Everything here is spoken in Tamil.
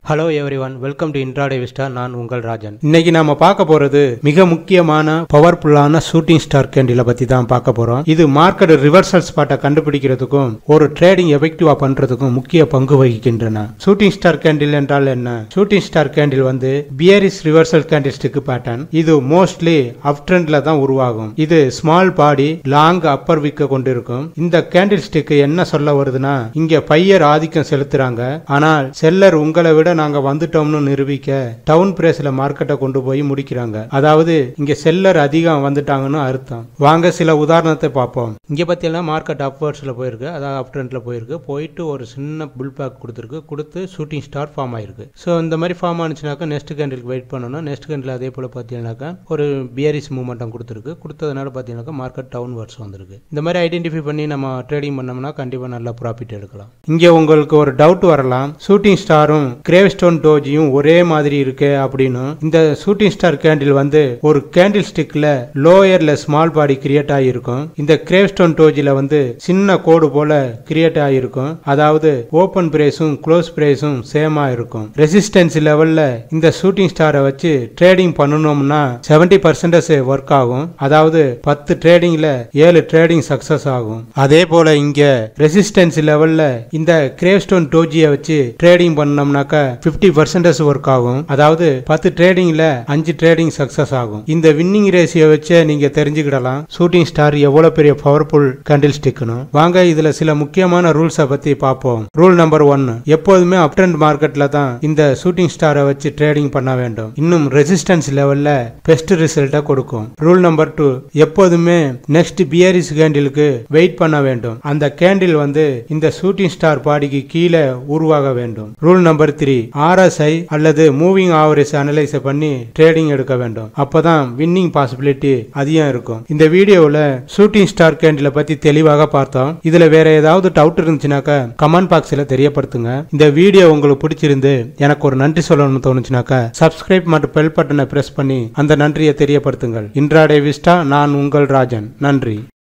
Hello everyone, welcome to intraday Vista. நான் உங்கள் ராஜன். இன்னைக்கு நாம பார்க்க போறது மிக முக்கியமான பவர்ஃபுல்லான ஷூட்டிங் ஸ்டார் கேண்டிலை பத்தி தான் பார்க்க போறோம். இது மார்க்கெட் ரிவர்சல் ஸ்பாட்டை கண்டுபிடிக்கிறதுக்கும் ஒரு ட்ரேடிங் எஃபெக்டிவா பண்றதுக்கும் முக்கிய பங்கு வகிக்கின்றன. ஷூட்டிங் ஸ்டார் கேண்டில் என்றால் என்ன? ஷூட்டிங் ஸ்டார் கேண்டில் வந்து bearish reversal candle stick pattern. இது மோஸ்ட்லி அப் ட்ரெண்ட்ல தான் உருவாகும். இது ஸ்மால் பாடி லாங் அப்பர் விக்க கொண்டிருக்கும். இந்த கேண்டில் ஸ்டிக் என்ன சொல்ல வருதுன்னா, இங்க பையர் ஆதிக்கம் செலுத்துறாங்க, ஆனால் செல்லர் உங்களை விட நாங்க வந்துட்டோம்னு நிரூபிக்க டவுன் பிரேஸ்ல மார்க்கெட்டை கொண்டு போய் முடிக்கிறாங்க. அதாவது இங்க செல்லர் அதிகம் வந்துட்டாங்கன்னு அர்த்தம். வாங்க சில உதாரணத்தை பார்ப்போம். இங்க பார்த்தீங்கன்னா மார்க்கெட் அப்வர்ட்ஸ்ல போயிருக்கு, அதாவது அப் ட்ரெண்ட்ல போயிருக்கு. போயிட்டு ஒரு சின்ன புல் பேக் கொடுத்துருக்கு, கொடுத்து ஷூட்டிங் ஸ்டார் ஃபார்ம் ஆயிருக்கு. ஸோ இந்த மாதிரி ஃபார்ம் ஆனிச்சுனாக்கா நெக்ஸ்ட் கேண்டிலுக்கு வெயிட் பண்ணணும். நெக்ஸ்ட் கேண்டில் அதே போல பார்த்தீங்கன்னாக்கா ஒரு பியரிஷ் மூவ்மெண்டம் கொடுத்துருக்கு. கொடுத்ததுனால பார்த்தீங்கன்னாக்கா மார்க்கெட் டவுன் வர்ட்ஸ் வந்திருக்கு. இந்த மாதிரி ஐடென்டிஃபை பண்ணி நம்ம ட்ரேடிங் பண்ணோம்னா கண்டிப்பா நல்ல ப்ராஃபிட் எடுக்கலாம். இங்க உங்களுக்கு ஒரு டவுட் வரலாம், ஷூட்டிங் ஸ்டாரும் கிரேவ்ஸ்டோன் டோஜியும் ஒரே மாதிரி இருக்கு அப்படின்னு. இந்த ஷூட்டிங் ஸ்டார் கேண்டில் வந்து ஒரு கேண்டில் ஸ்டிக்ல லோயர்ல ஸ்மால் பாடி கிரியேட் ஆகிருக்கும். இந்த கிரேவ்ஸ்டோன் டோஜில வந்து சின்ன கோடு போல கிரியேட் ஆகிருக்கும். அதாவது ஓபன் பிரேஸும் க்ளோஸ் பிரேஸும் சேமா இருக்கும். ரெசிஸ்டன்ஸ் லெவல்ல இந்த ஷூட்டிங் ஸ்டாரை வச்சு ட்ரேடிங் பண்ணணும்னா 70% ஒர்க் ஆகும். அதாவது 10 ட்ரேடிங்ல 7 ட்ரேடிங் சக்சஸ் ஆகும். அதே போல இங்க ரெசிஸ்டன்ஸ் லெவல்ல இந்த கிரேவ்ஸ்டோன் டோஜியை வச்சு ட்ரேடிங் பண்ணோம்னாக்கா 50% ஒர்க் ஆகும். அதாவது 10 ட்ரேடிங்ல 5 ட்ரேடிங் சக்சஸ் ஆகும். இந்த வின்னிங் ரேஷியோ வச்சு நீங்க தெரிஞ்சுக்கிடலாம் ஷூட்டிங் ஸ்டார் எவ்வளவு பெரிய பவர்ஃபுல் கேண்டில் ஸ்டிக்னு. வாங்க இதுல சில முக்கியமான ரூல்ஸை பத்தி பார்ப்போம். ரூல் நம்பர் 1, எப்போதுமே அப் ட்ரெண்ட் மார்க்கெட்ல தான் இந்த ஷூட்டிங் ஸ்டாரை வச்சு ட்ரேடிங் பண்ண வேண்டும். இன்னும் ரெசிஸ்டன்ஸ் லெவல்ல பெஸ்ட் ரிசல்ட்டை கொடுக்கும். ரூல் நம்பர் 2, எப்போதுமே நெக்ஸ்ட் பியரிஷ் கேண்டிலுக்கு வெயிட் பண்ண வேண்டும். அந்த கேண்டில் வந்து இந்த ஷூட்டிங் ஸ்டார் பாடிக்கு கீழே உருவாக வேண்டும். ரூல் நம்பர் 3, RSI அல்லது மூவிங் ஆவரேஜ் அனலைஸ் பண்ணி ட்ரேடிங் எடுக்க வேண்டும். அப்பதான் வின்னிங் பாசிபிலிட்டி அதிகம் இருக்கும். இந்த வீடியோவில் ஷூட்டிங் ஸ்டார் கேண்டிலை பத்தி தெளிவாக பார்த்தோம். இதுல வேற ஏதாவது டவுட் இருந்துச்சுனாக்கா கமெண்ட் பாக்ஸ்ல தெரியப்படுத்துங்க. இந்த வீடியோ உங்களுக்கு பிடிச்சிருந்து எனக்கு ஒரு நன்றி சொல்லணும்னு தோணுச்சுனாக்கா சப்ஸ்கிரைப் மற்றும் பெல் பட்டனை பிரஸ் பண்ணி அந்த நன்றியை தெரியப்படுத்துங்கள். இன்ட்ராடே விஸ்டா, நான் உங்கள் ராஜன். நன்றி.